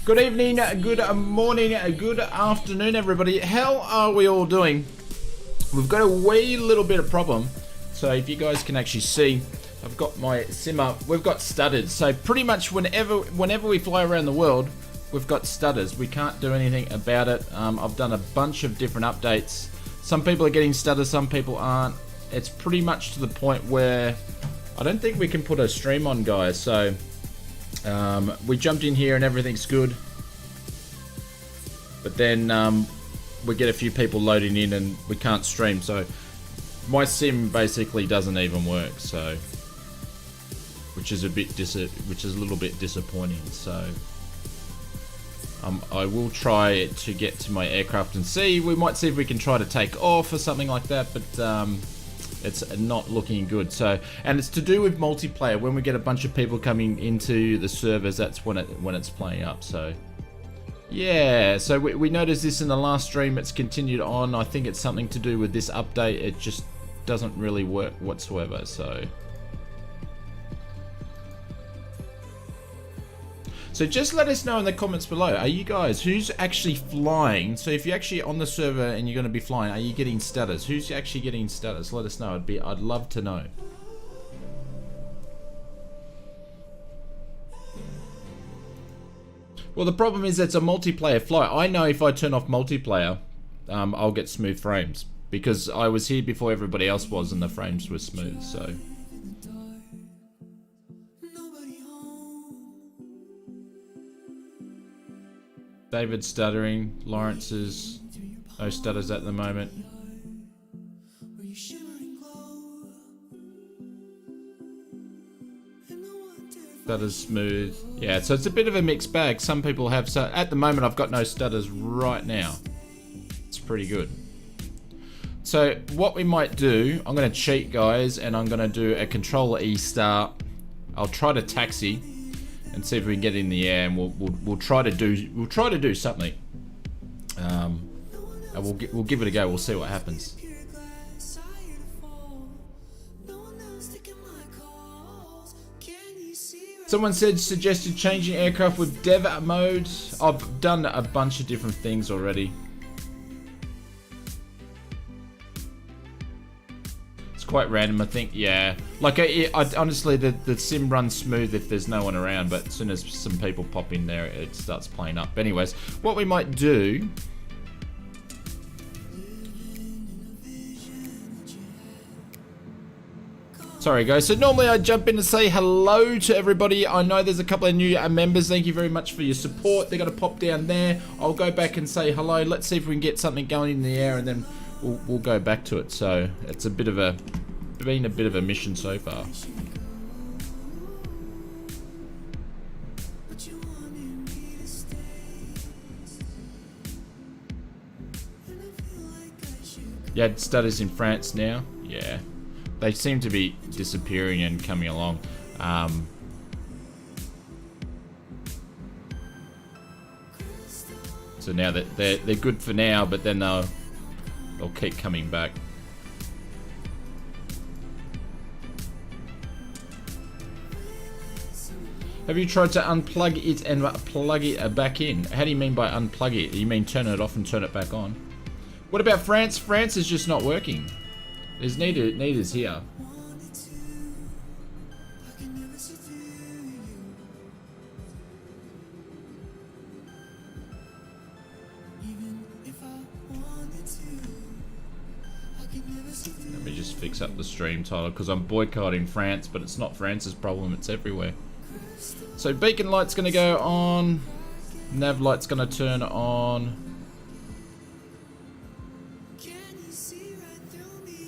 Good evening, good morning, good afternoon, everybody. How are we all doing? We've got a wee little bit of problem. So if you guys can actually see, I've got my sim up. We've got stutters. So pretty much whenever we fly around the world, we've got stutters. We can't do anything about it. I've done a bunch of different updates. Some people are getting stutters, some people aren't. It's pretty much to the point where I don't think we can put a stream on, guys. So we jumped in here and everything's good, but then we get a few people loading in and we can't stream, so my sim basically doesn't even work, so which is a little bit disappointing. So I will try to get to my aircraft and see. We might see if we can try to take off or something like that, but it's not looking good. So, and it's to do with multiplayer. When we get a bunch of people coming into the servers, that's when it's playing up. So yeah, so we noticed this in the last stream. It's continued on. I think it's something to do with this update. It just doesn't really work whatsoever. So just let us know in the comments below. Are you guys, who's actually flying? So if you're actually on the server and you're going to be flying, are you getting stutters? Who's actually getting stutters? Let us know. I'd love to know. Well, the problem is it's a multiplayer flight. I know if I turn off multiplayer, I'll get smooth frames because I was here before everybody else was and the frames were smooth. So David stuttering, Lawrence's no stutters at the moment. Stutters smooth. Yeah, so it's a bit of a mixed bag. Some people have, so at the moment I've got no stutters right now. It's pretty good. So what we might do, I'm gonna cheat, guys, and I'm gonna do a Controller E start. I'll try to taxi and see if we can get in the air, and we'll try to do something. And we'll give it a go. We'll see what happens. Someone suggested changing aircraft with dev mode. I've done a bunch of different things already. Quite random, I think. Yeah, like I honestly, the sim runs smooth if there's no one around, but as soon as some people pop in there, it starts playing up. Anyways, what we might do, sorry guys, so normally I jump in and say hello to everybody. I know there's a couple of new members. Thank you very much for your support. They're gonna pop down there. I'll go back and say hello. Let's see if we can get something going in the air, and then we'll go back to it. So it's been a bit of a mission so far. Yeah, stutters in France now. Yeah, they seem to be disappearing and coming along. So now that they're good for now, but then they'll keep coming back. Have you tried to unplug it and plug it back in? How do you mean by unplug it? You mean turn it off and turn it back on? What about France? France is just not working. There's neither's here. Let me just fix up the stream title because I'm boycotting France, but it's not France's problem, it's everywhere. So beacon light's gonna go on, nav light's gonna turn on,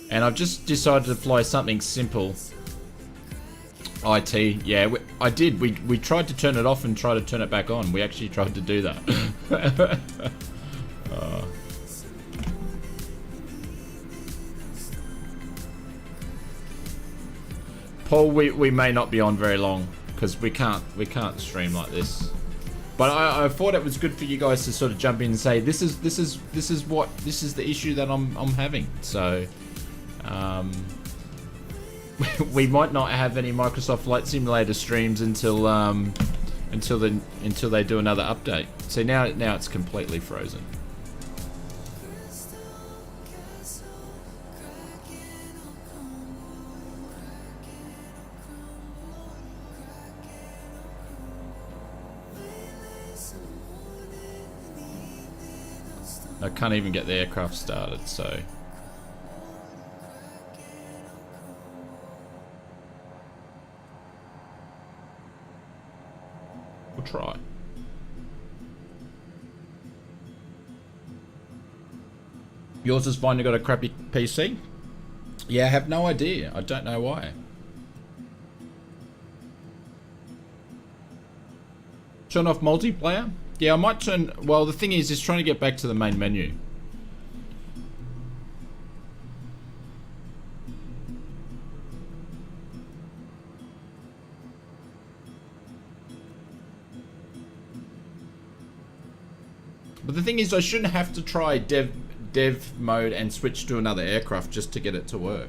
and I've just decided to fly something simple. IT, yeah, I did. We tried to turn it off and try to turn it back on. We actually tried to do that. Paul, we may not be on very long because we can't stream like this. But I thought it was good for you guys to sort of jump in and say this is the issue that I'm having. So we might not have any Microsoft Flight Simulator streams until until they do another update. See, now it's completely frozen. I can't even get the aircraft started, so we'll try. Yours has finally got a crappy PC? Yeah, I have no idea. I don't know why. Turn off multiplayer? Yeah, I might turn... Well, the thing is trying to get back to the main menu. But the thing is, I shouldn't have to try dev mode and switch to another aircraft just to get it to work.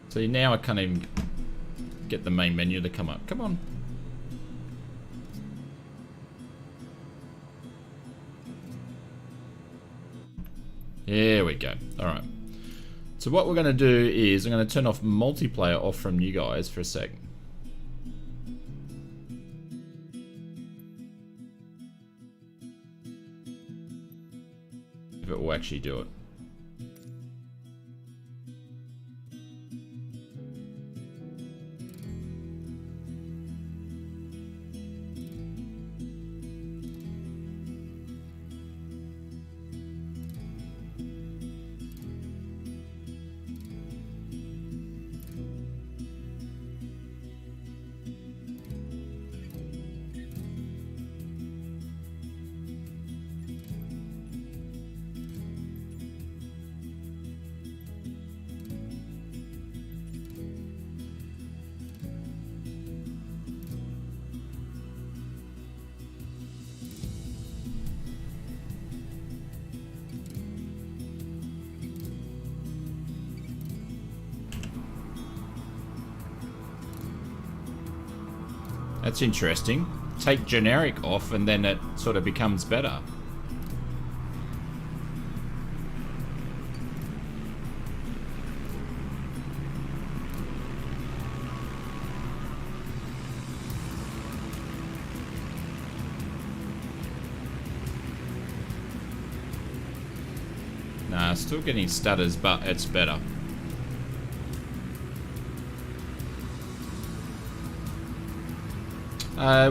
See, now I can't even get the main menu to come up. Come on. There we go. Alright. So what we're going to do is I'm going to turn off multiplayer off from you guys for a sec. If it will actually do it. That's interesting. Take generic off and then it sort of becomes better. Nah, still getting stutters, but it's better.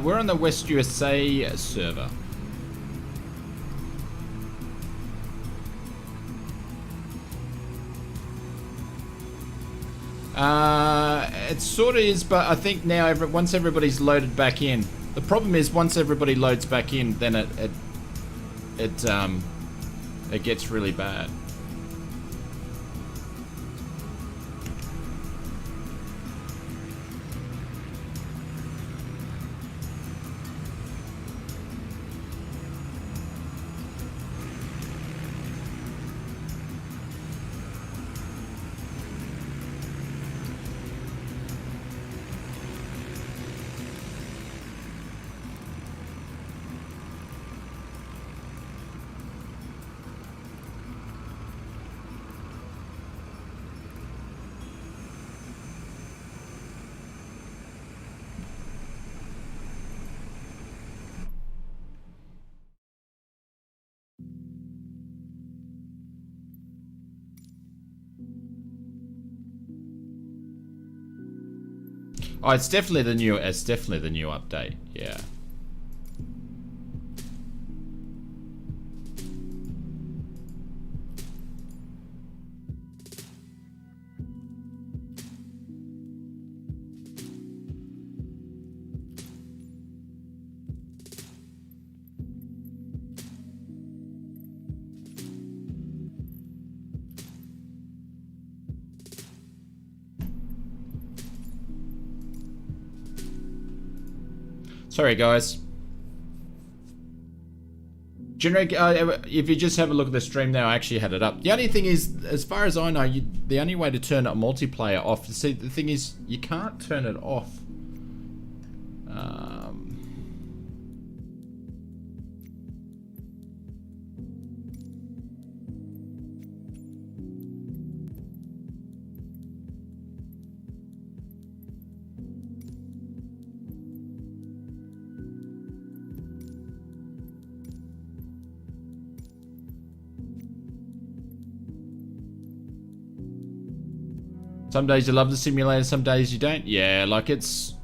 We're on the West USA server. It sort of is, but I think now once everybody's loaded back in, the problem is once everybody loads back in, then it gets really bad. Oh, it's definitely the new update. Yeah. Sorry, guys. Generic, if you just have a look at the stream now, I actually had it up. The only thing is, as far as I know, the only way to turn a multiplayer off, see, the thing is, you can't turn it off. Some days you love the simulator, some days you don't. Yeah, like it's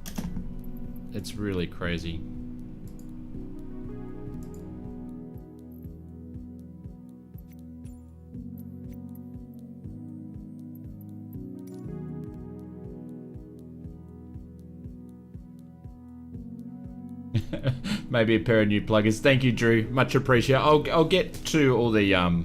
really crazy. Maybe a pair of new plugins. Thank you, Drew. Much appreciated. I'll get to all the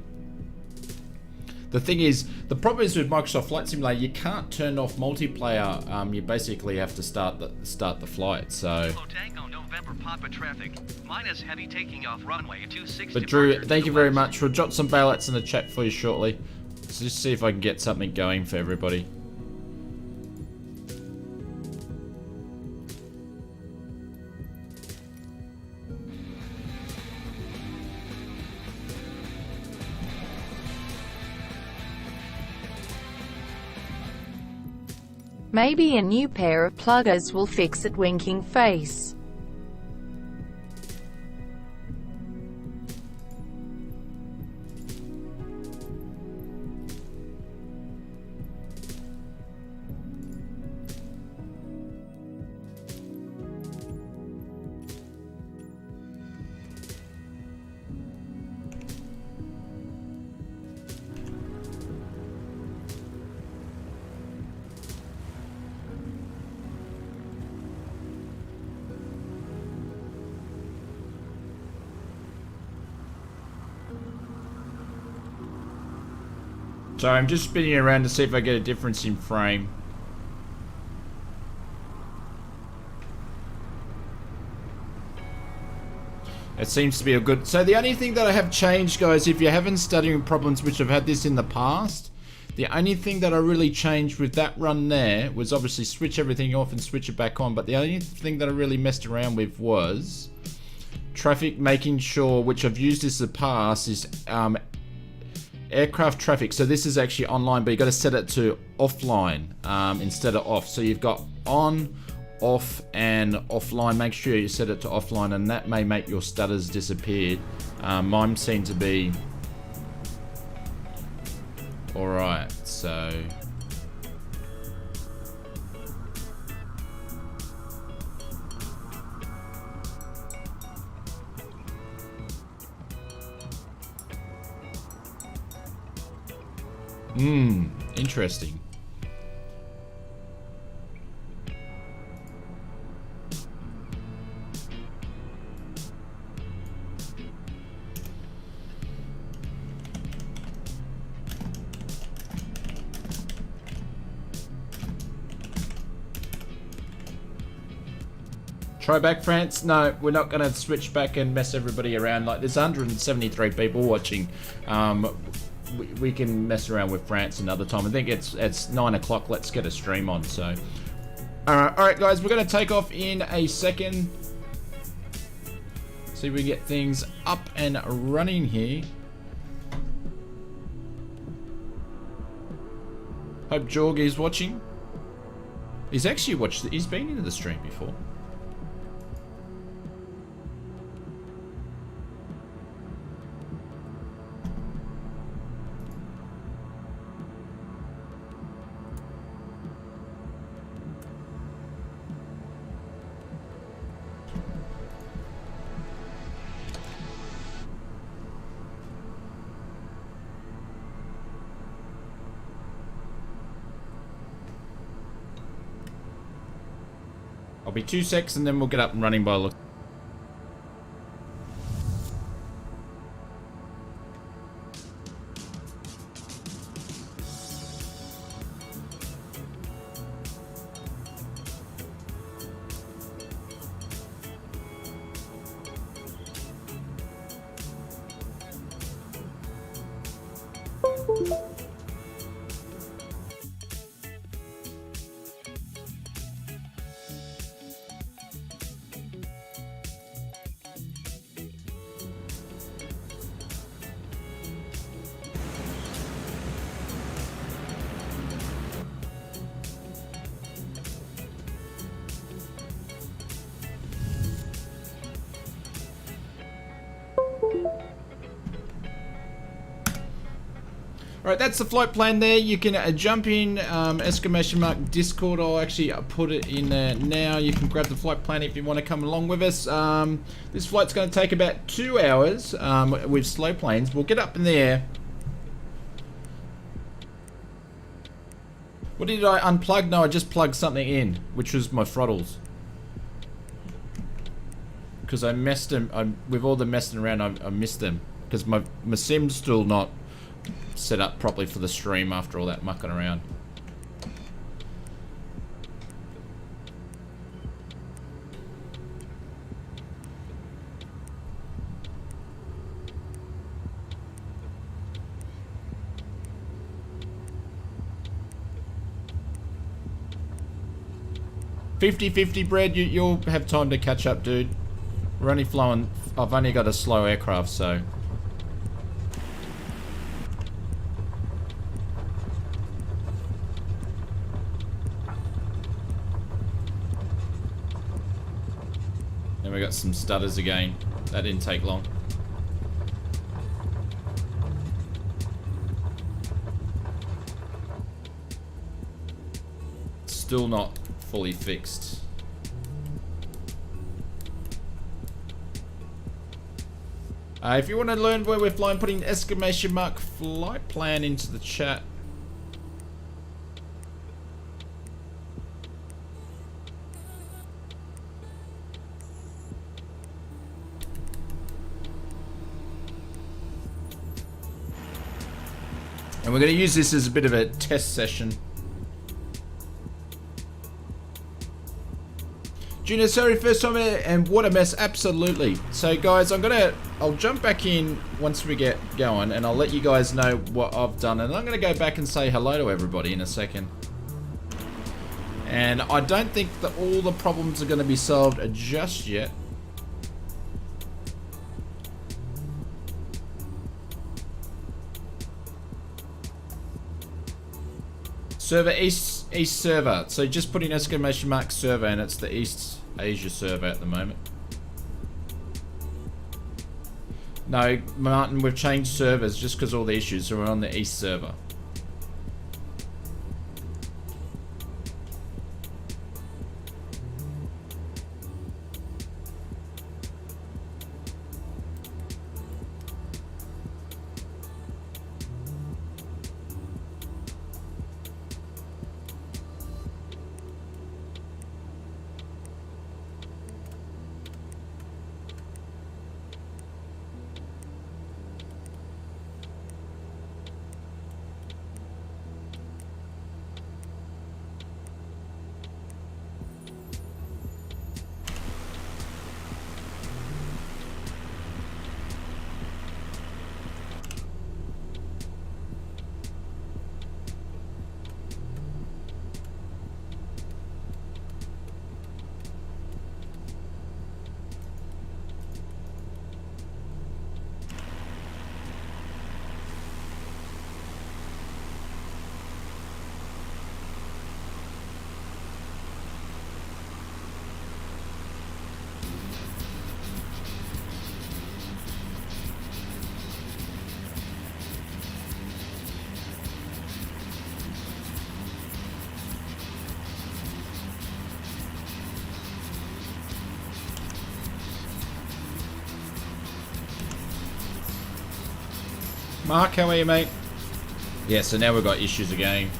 thing is, the problem is with Microsoft Flight Simulator, you can't turn off multiplayer. You basically have to start the flight. So. Tango, November, Papa traffic. Minus heavy taking off runway 26. But Drew, thank you very much. We'll drop some bailouts in the chat for you shortly. Let's just see if I can get something going for everybody. Maybe a new pair of pluggers will fix it. Winking face. So I'm just spinning around to see if I get a difference in frame. It seems to be a good... So the only thing that I have changed, guys, if you're having stuttering problems, which I've had this in the past, the only thing that I really changed with that run there was obviously switch everything off and switch it back on. But the only thing that I really messed around with was traffic, making sure, which I've used this in the past, is aircraft traffic. So this is actually online, but you got to set it to offline instead of off. So you've got on, off, and offline. Make sure you set it to offline, and that may make your stutters disappear. Mine seem to be all right. So interesting. Try back, France? No, we're not going to switch back and mess everybody around. Like, there's 173 people watching. We can mess around with France another time. I think it's 9 o'clock. Let's get a stream on. So, all right, guys, we're going to take off in a second. See if we get things up and running here. Hope Jorg is watching. He's actually watched. He's been into the stream before. I'll be 2 secs and then we'll get up and running by look. Alright, that's the flight plan there. You can jump in, exclamation mark Discord. I'll actually put it in there now. You can grab the flight plan if you want to come along with us. This flight's going to take about 2 hours with slow planes. We'll get up in the air. What did I unplug? No, I just plugged something in, which was my throttles. Because I messed them, with all the messing around, I missed them. Because my sim's still not set up properly for the stream after all that mucking around. $50-50 bread, you'll have time to catch up, dude. We're only flying, I've only got a slow aircraft, so. And we got some stutters again. That didn't take long. Still not fully fixed. If you want to learn where we're flying, put in exclamation mark flight plan into the chat. And we're going to use this as a bit of a test session. Junior, sorry, first time here, and what a mess, absolutely. So guys, I'll jump back in once we get going, and I'll let you guys know what I've done, and I'm gonna go back and say hello to everybody in a second. And I don't think that all the problems are gonna be solved just yet. Server East server. So just put in exclamation mark server, and it's the East Asia server at the moment. No, Martin, we've changed servers just because all the issues, so we're on the East server. Mark, how are you, mate? Yeah, so now we've got issues again.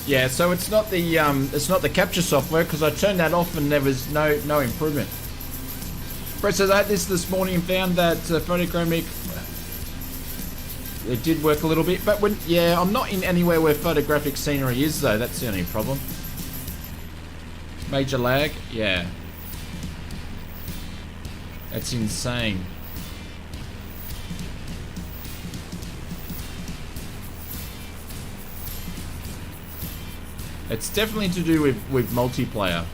Yeah, so it's not the capture software because I turned that off and there was no improvement. Brett says I had this morning and found that photogrammic. It did work a little bit, but I'm not in anywhere where photographic scenery is though. That's the only problem. Major lag, yeah. That's insane. It's definitely to do with multiplayer.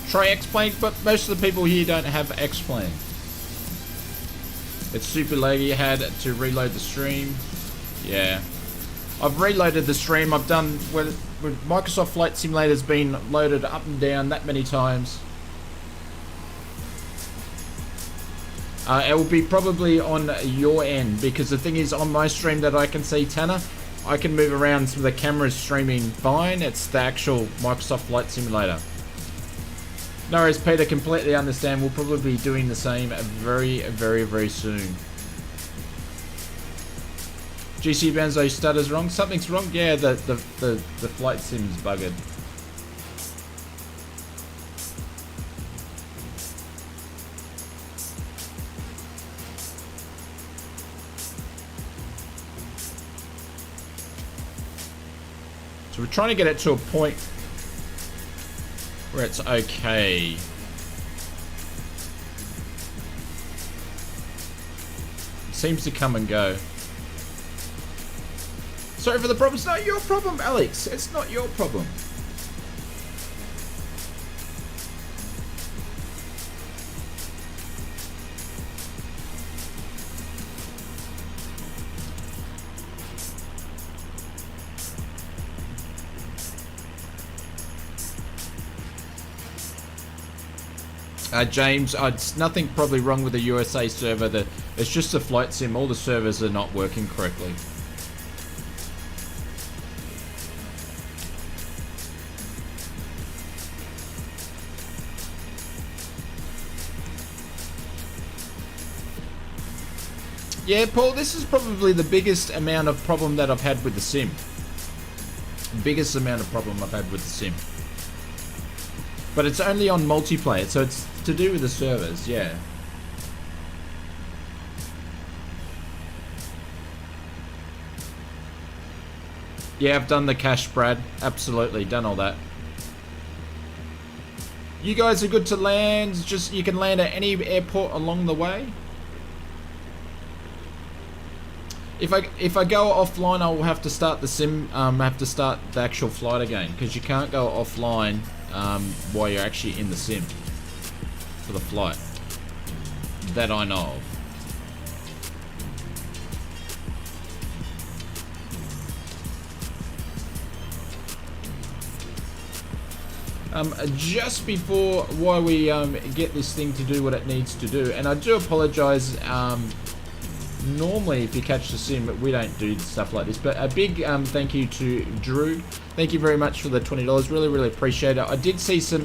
Try X-Plane, but most of the people here don't have X-Plane. It's super laggy. You had to reload the stream. Yeah. I've reloaded the stream. I've done with Microsoft Flight Simulator's been loaded up and down that many times. It will be probably on your end because the thing is on my stream that I can see, Tanner, I can move around so the camera's streaming fine. It's the actual Microsoft Flight Simulator. No worries, Peter, completely understand. We'll probably be doing the same very, very, very soon. GC Benzo stutters wrong. Something's wrong? Yeah, the flight sim's buggered. So we're trying to get it to a point where it's okay. It seems to come and go. Sorry for the problem. It's not your problem, Alex. It's not your problem. James, it's nothing probably wrong with the USA server. It's just the flight sim. All the servers are not working correctly. Yeah, Paul, this is probably the biggest amount of problem that I've had with the sim. Biggest amount of problem I've had with the sim. But it's only on multiplayer, so it's to do with the servers, yeah. Yeah, I've done the cache, Brad. Absolutely, done all that. You guys are good to land. Just you can land at any airport along the way. If I go offline, I will have to start the sim. Have to start the actual flight again because you can't go offline while you're actually in the sim for the flight. That I know of. Just before while we get this thing to do what it needs to do, and I do apologize. Normally, if you catch the sim, we don't do stuff like this. But a big thank you to Drew. Thank you very much for the $20. Really, really appreciate it. I did see some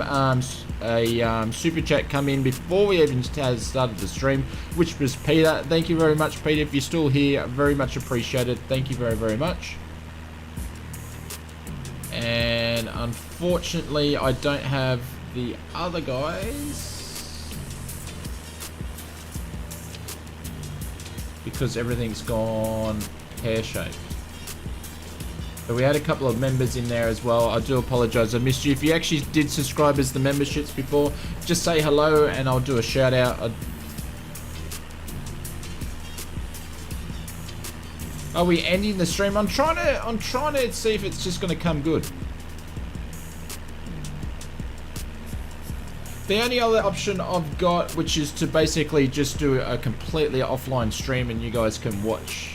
super chat come in before we even started the stream, which was Peter. Thank you very much, Peter. If you're still here, very much appreciated. Thank you very, very much. And unfortunately, I don't have the other guys because everything's gone pear-shaped. But we had a couple of members in there as well. I do apologize, I missed you. If you actually did subscribe as the memberships before, just say hello and I'll do a shout out. Are we ending the stream? I'm trying to see if it's just going to come good. The only other option I've got, which is to basically just do a completely offline stream and you guys can watch.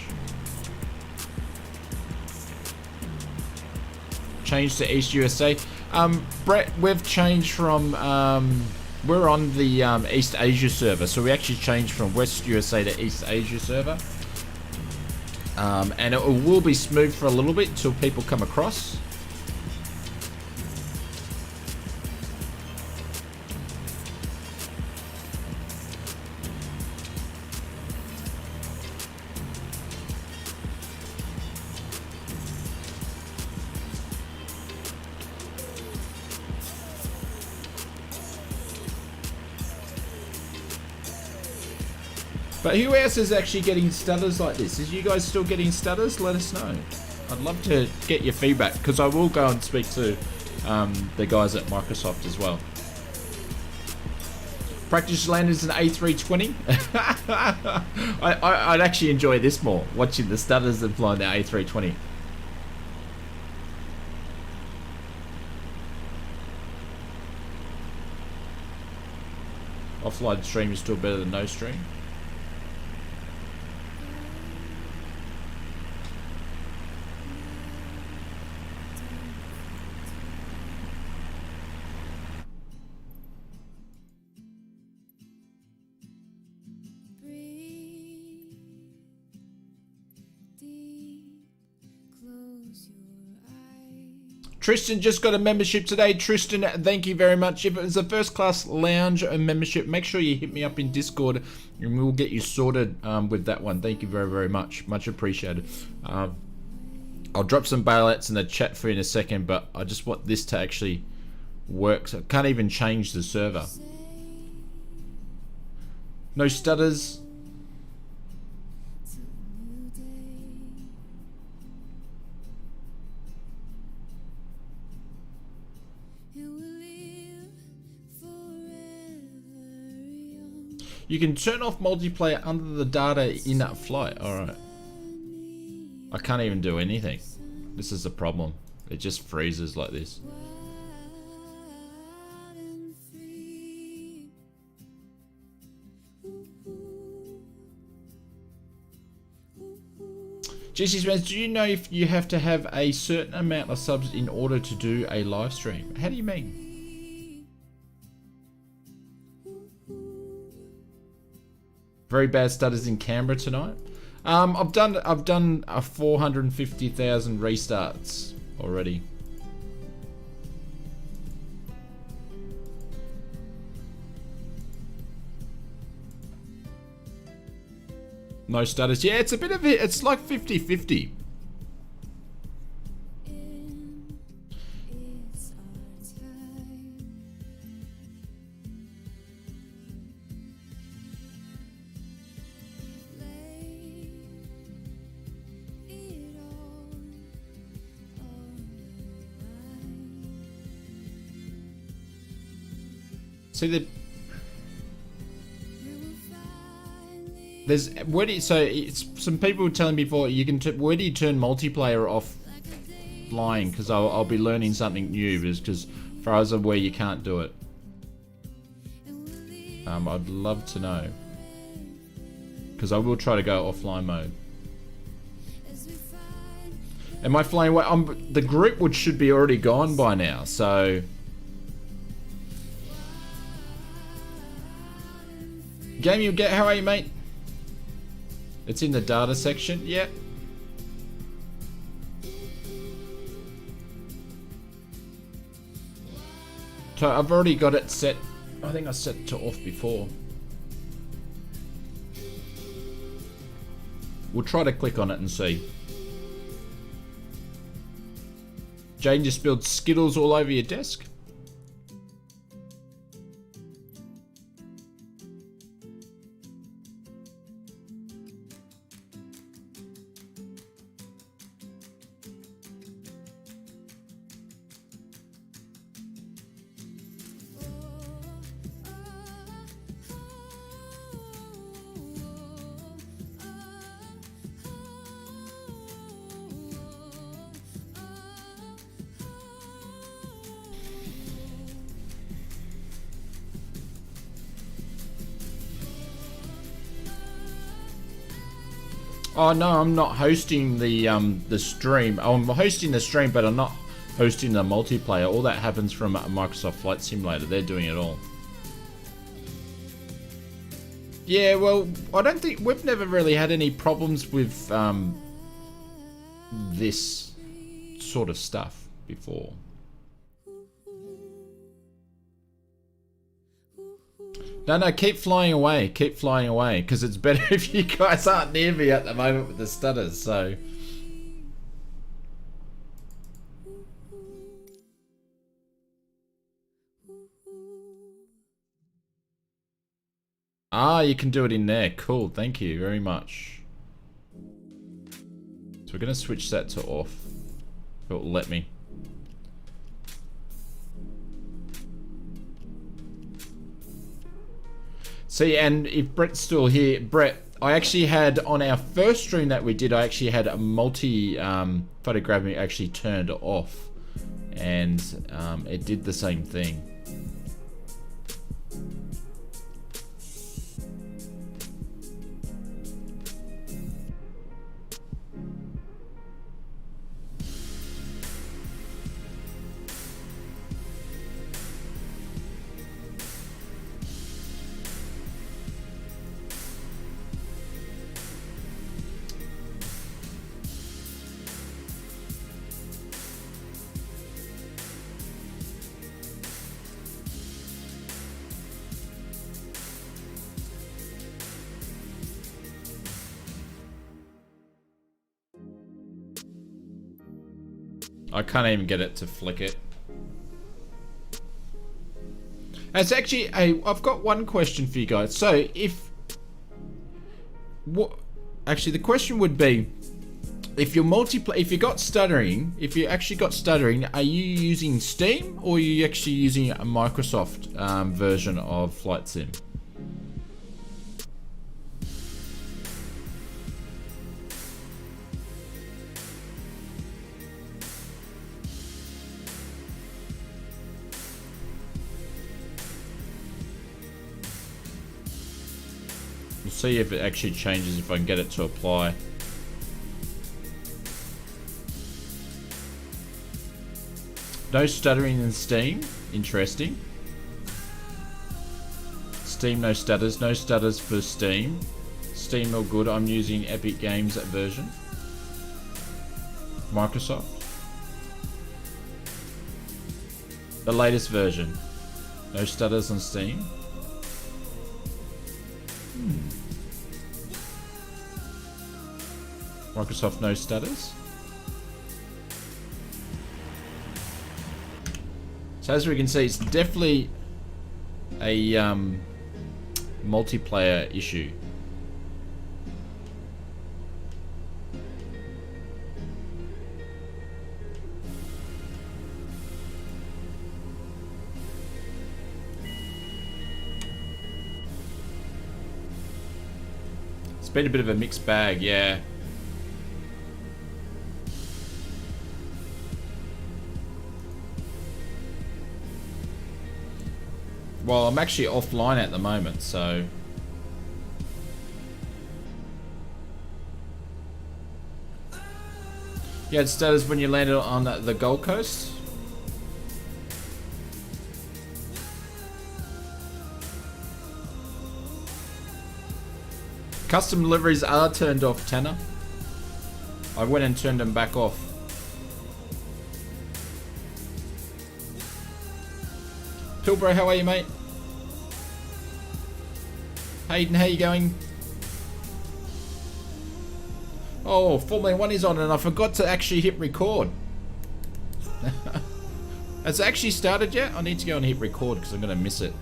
Change to East USA. Brett, we've changed from, we're on the East Asia server, so we actually changed from West USA to East Asia server. And it will be smooth for a little bit until people come across. But who else is actually getting stutters like this? Is you guys still getting stutters? Let us know. I'd love to get your feedback, because I will go and speak to the guys at Microsoft as well. Practice landers an A320. I'd actually enjoy this more, watching the stutters than flying the A320. Offline stream is still better than no stream. Tristan just got a membership today. Tristan, thank you very much. If it was a first class lounge membership, make sure you hit me up in Discord and we'll get you sorted with that one. Thank you very, very much. Much appreciated. I'll drop some bailouts in the chat for you in a second, but I just want this to actually work. So I can't even change the server. No stutters. You can turn off multiplayer under the data in that flight. Alright. I can't even do anything. This is the problem. It just freezes like this. GC Spence, do you know if you have to have a certain amount of subs in order to do a live stream? How do you mean? Very bad stutters in Canberra tonight. I've done a 450,000 restarts already. No stutters. Yeah, it's a bit of it. It's like 50-50. See there's where do you, so it's some people were telling me before you can where do you turn multiplayer off flying, because I'll be learning something new, because far as I'm aware you can't do it. I'd love to know, because I will try to go offline mode. Am I flying away? The group should be already gone by now, so Game you get, how are you, mate? It's in the data section, yeah. So I've already got it set. I think I set it to off before. We'll try to click on it and see. Jane just spilled Skittles all over your desk. Oh no, I'm not hosting the stream. Oh, I'm hosting the stream, but I'm not hosting the multiplayer. All that happens from Microsoft Flight Simulator. They're doing it all. Yeah, well, I don't think we've never really had any problems with this sort of stuff before. No, keep flying away, because it's better if you guys aren't near me at the moment with the stutters, so. Ah, you can do it in there. Cool. Thank you very much. So we're going to switch that to off. It'll let me. See, and if Brett's still here, Brett, I actually had on our first stream that we did, I actually had a multi photographing actually turned off, and it did the same thing. I can't even get it to flick it. It's actually I've got one question for you guys. So if actually the question would be, if you're if you got stuttering, if you actually got stuttering, are you using Steam or are you actually using a Microsoft version of Flight Sim? We'll see if it actually changes if I can get it to apply. No stuttering in Steam. Interesting. Steam no stutters. No stutters for Steam. Steam all good. I'm using Epic Games version. Microsoft. The latest version. No stutters on Steam. Microsoft no stutters. So as we can see, it's definitely a multiplayer issue. It's been a bit of a mixed bag, yeah. Well, I'm actually offline at the moment, so... You had stutters when you landed on the Gold Coast? Custom deliveries are turned off, Tanner. I went and turned them back off. Pilbro, how are you, mate? Hayden, how you going? Oh, Formula 1 is on and I forgot to actually hit record. Has it actually started yet? I need to go and hit record because I'm going to miss it.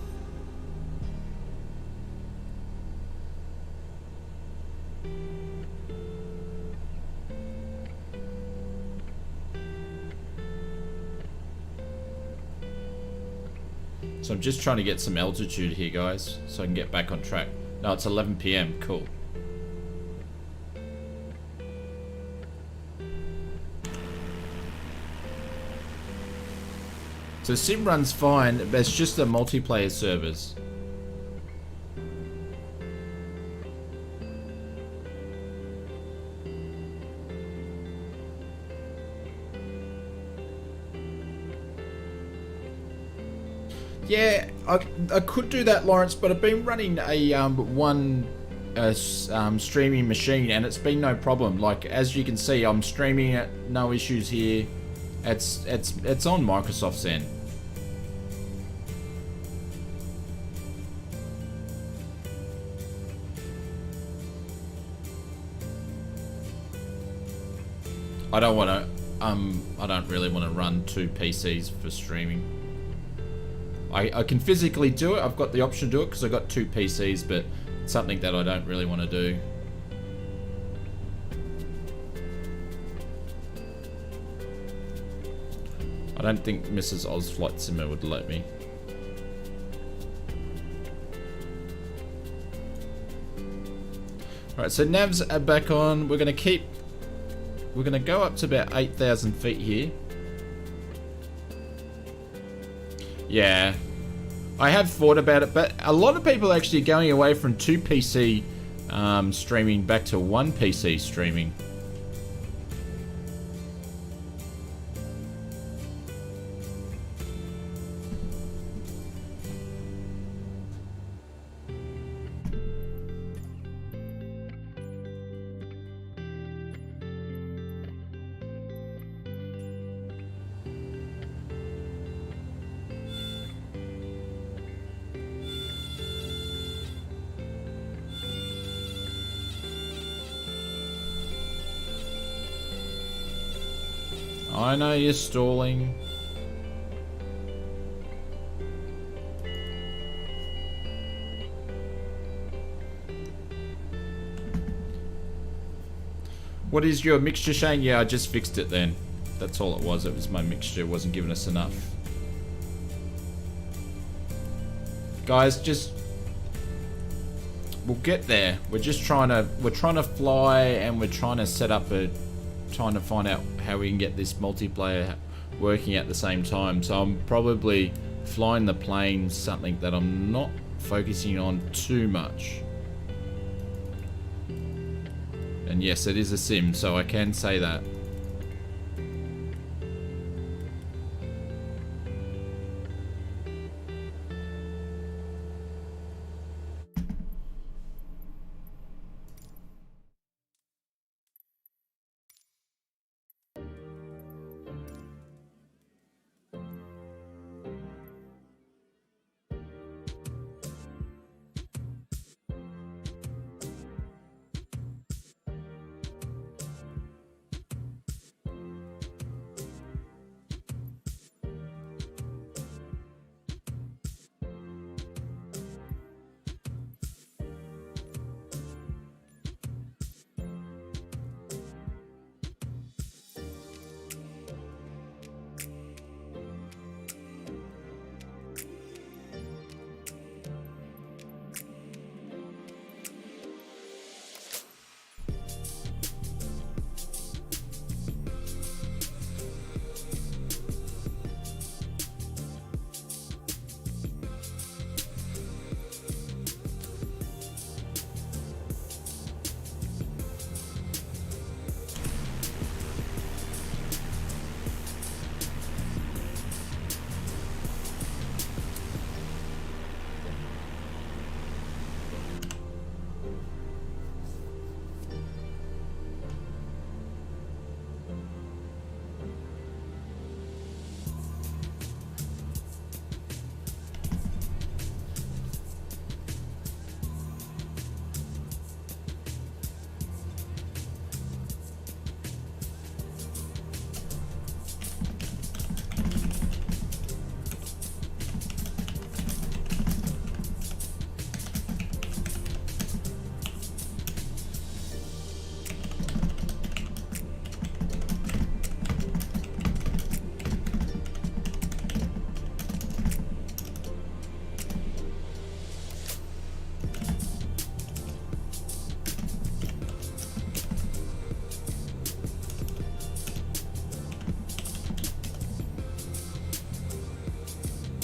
So I'm just trying to get some altitude here, guys, so I can get back on track. No, it's 11 PM. Cool. So Sim runs fine, but it's just the multiplayer servers. Yeah, I could do that, Lawrence, but I've been running a streaming machine and it's been no problem. Like, as you can see, I'm streaming it, no issues here. It's on Microsoft's end. I don't really want to run 2 PCs for streaming. I can physically do it. I've got the option to do it because I've got 2 PCs, but something that I don't really want to do. I don't think Mrs. Oz Flight Simmer would let me. Alright, so navs are back on. We're going to go up to about 8,000 feet here. Yeah, I have thought about it, but a lot of people are actually going away from 2 PC streaming back to 1 PC streaming. I know you're stalling. What is your mixture, Shane? Yeah, I just fixed it then. That's all it was. It was my mixture. It wasn't giving us enough. Guys, we'll get there. We're trying to fly, and we're trying to set up trying to find out how we can get this multiplayer working at the same time. So I'm probably flying the plane, something that I'm not focusing on too much. And yes, it is a sim, so I can say that.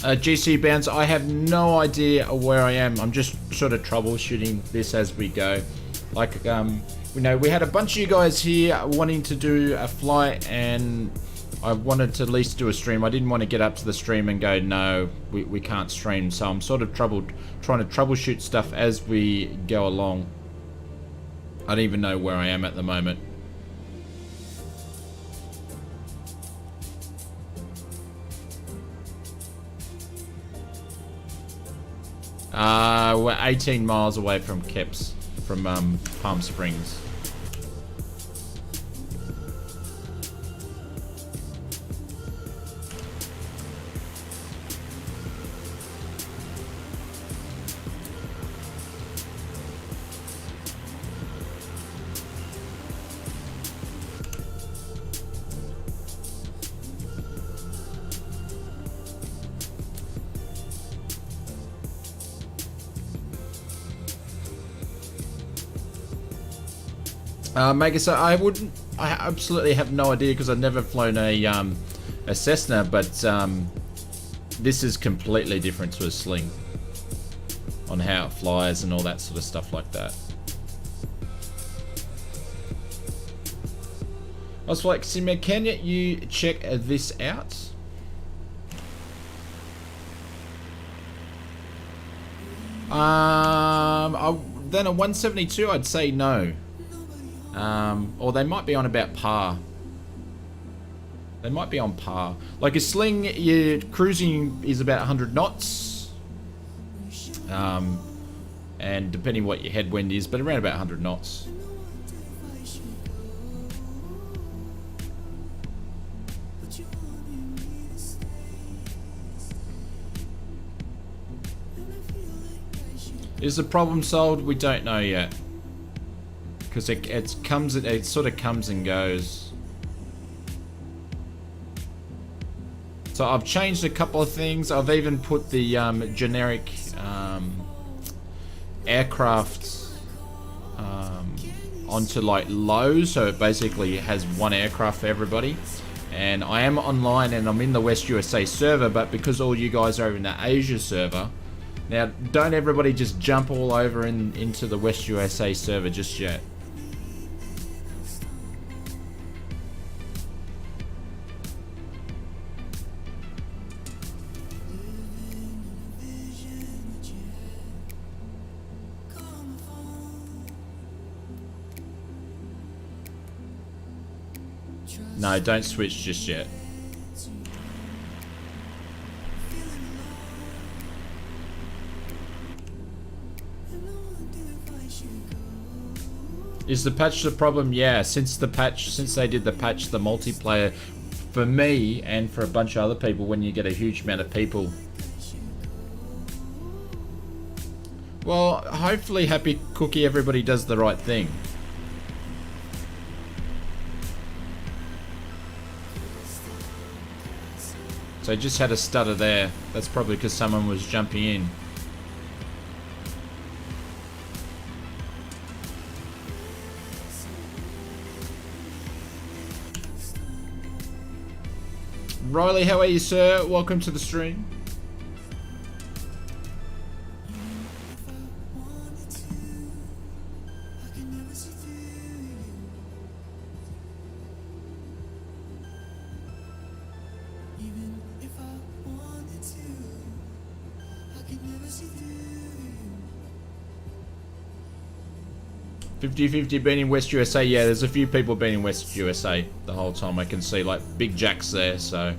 GC Bounce, I have no idea where I am. I'm just sort of troubleshooting this as we go. Like, you know, we had a bunch of you guys here wanting to do a flight, and I wanted to at least do a stream. I didn't want to get up to the stream and go, no, we can't stream. So I'm sort of trying to troubleshoot stuff as we go along. I don't even know where I am at the moment. We're 18 miles away from Keps, from Palm Springs. Mega, so I absolutely have no idea because I've never flown a Cessna, but this is completely different to a Sling on how it flies and all that sort of stuff like that. I was like, Simia, can you check this out? Then a 172, I'd say no. Or they might be on about par. They might be on par. Like a Sling, your cruising is about 100 knots. And depending what your headwind is, but around about 100 knots. Is the problem solved? We don't know yet. Because it sort of comes and goes. So I've changed a couple of things. I've even put the generic aircraft onto like low, so it basically has one aircraft for everybody. And I am online and I'm in the West USA server, but because all you guys are in the Asia server, now don't everybody just jump all over into the West USA server just yet. No, don't switch just yet. Is the patch the problem? Yeah, since they did the patch, the multiplayer, for me and for a bunch of other people, when you get a huge amount of people. Well, hopefully, Happy Cookie, everybody does the right thing. So I just had a stutter there. That's probably because someone was jumping in. Riley, how are you, sir? Welcome to the stream. $50-50 been in West USA. Yeah, there's a few people been in West USA the whole time. I can see like Big Jack's there, so.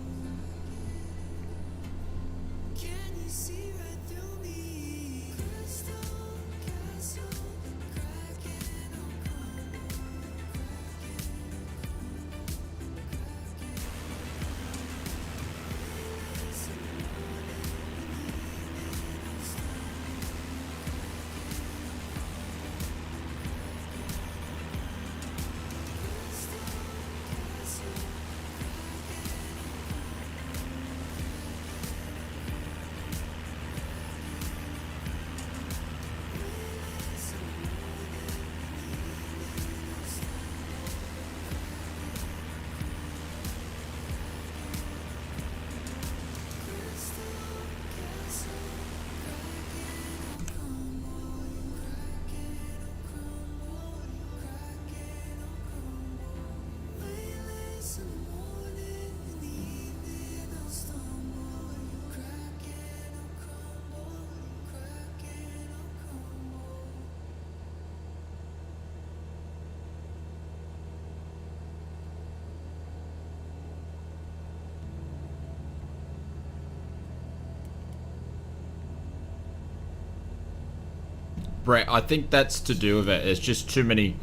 Brett, I think that's to do with it. There's just too many.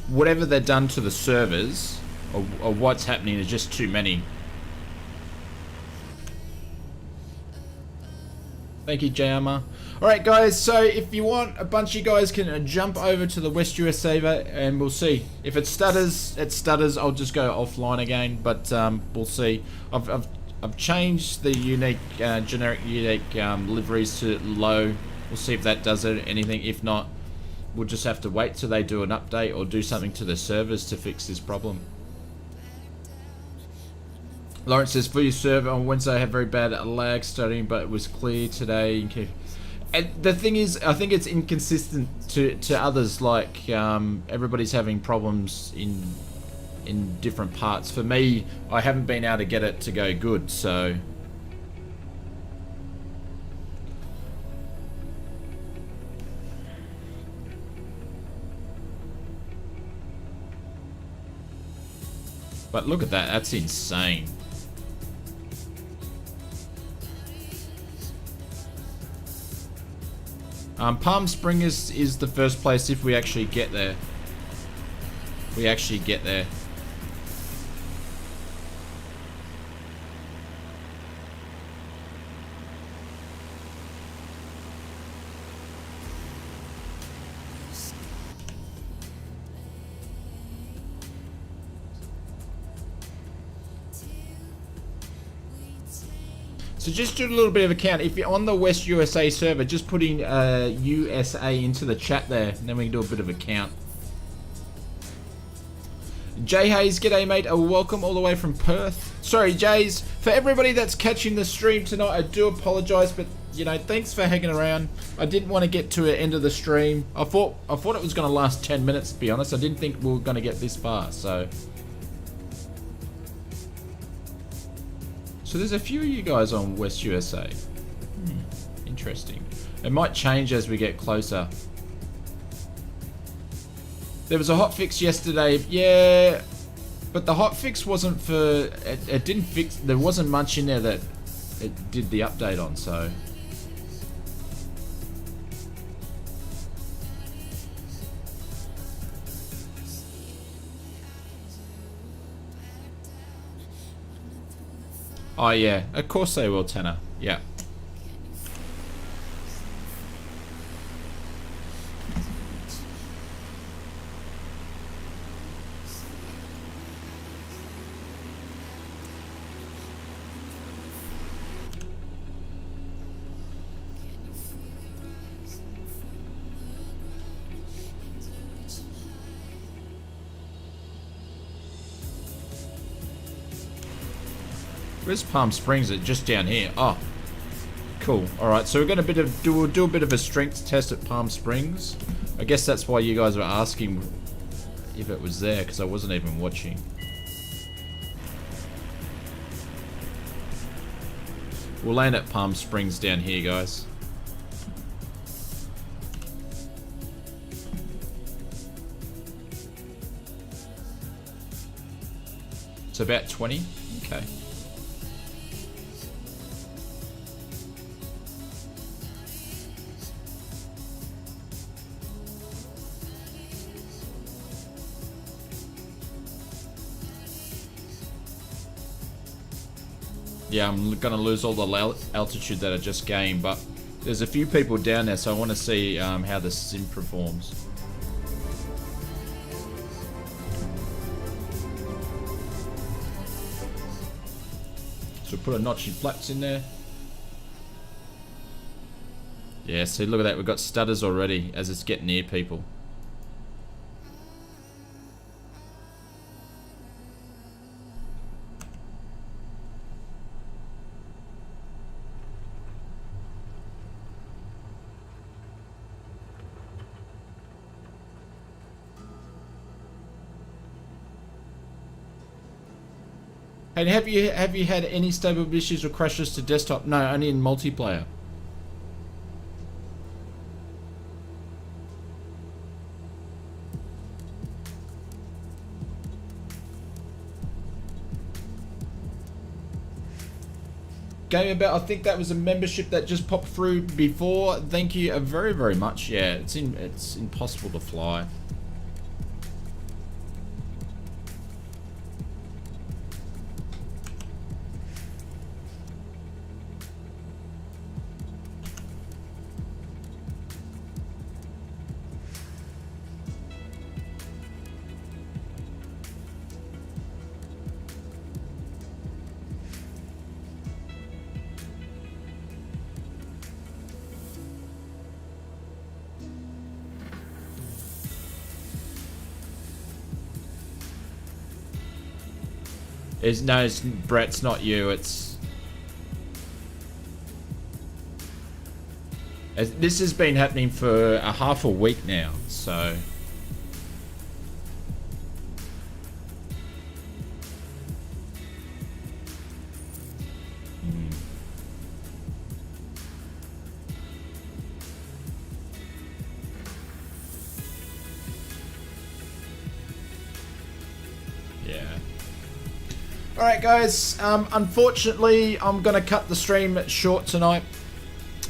Whatever they've done to the servers, or what's happening, is just too many. Thank you, Jayama. Alright, guys, so if you want, a bunch of you guys can jump over to the West US server and we'll see. If it stutters, it stutters. I'll just go offline again, but we'll see. I've changed the unique, generic unique liveries to low. We'll see if that does anything. If not, we'll just have to wait till they do an update or do something to the servers to fix this problem. Lawrence says, for your server on Wednesday I had very bad lag studying, but it was clear today. And the thing is, I think it's inconsistent to others, like everybody's having problems in different parts. For me, I haven't been able to get it to go good, so... But look at that, that's insane. Palm Springs is the first place if we actually get there. We actually get there. So just do a little bit of a count. If you're on the West USA server, just put in USA into the chat there, and then we can do a bit of a count. Jay Hayes, g'day mate, welcome all the way from Perth. Sorry Jays, for everybody that's catching the stream tonight, I do apologise, but you know, thanks for hanging around. I didn't want to get to the end of the stream. I thought it was going to last 10 minutes, to be honest. I didn't think we were going to get this far, so... So there's a few of you guys on West USA. Interesting. It might change as we get closer. There was a hotfix yesterday, yeah, but the hotfix wasn't for... It didn't fix... There wasn't much in there that it did the update on, so... Oh yeah, of course they will, Tanner. Yeah. Where's Palm Springs? It just down here. Oh, cool. All right, so we're going to do a bit of a strength test at Palm Springs. I guess that's why you guys were asking if it was there, because I wasn't even watching. We'll land at Palm Springs down here, guys. It's about 20. Okay. Yeah, I'm gonna lose all the altitude that I just gained, but there's a few people down there, so I want to see how the sim performs. So put a notch in flaps in there. Yeah, see, look at that, we've got stutters already as it's getting near people. And have you had any stable issues or crashes to desktop? No, only in multiplayer. Game About, I think that was a membership that just popped through before. Thank you very, very much. Yeah, it's impossible to fly. No, Brett, it's not you. This has been happening for a half a week now, so. Yeah. Alright guys, unfortunately I'm going to cut the stream short tonight.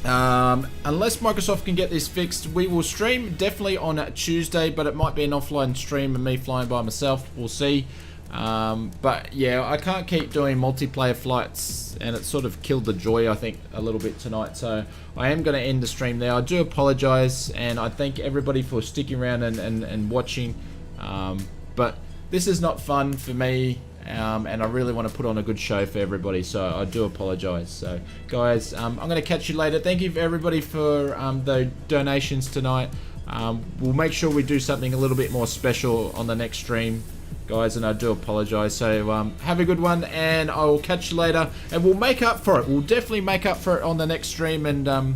Unless Microsoft can get this fixed, we will stream definitely on Tuesday, but it might be an offline stream and me flying by myself. We'll see. But yeah, I can't keep doing multiplayer flights, and it sort of killed the joy, I think, a little bit tonight. So I am going to end the stream there. I do apologize, and I thank everybody for sticking around and watching. But this is not fun for me. And I really want to put on a good show for everybody, so I do apologize. So guys, I'm going to catch you later. Thank you for everybody for the donations tonight. We'll make sure we do something a little bit more special on the next stream, guys, and I do apologize. So have a good one, and I will catch you later, and we'll make up for it. We'll definitely make up for it on the next stream, and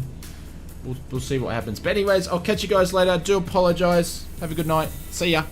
we'll see what happens. But anyways, I'll catch you guys later. I do apologize. Have a good night. See ya.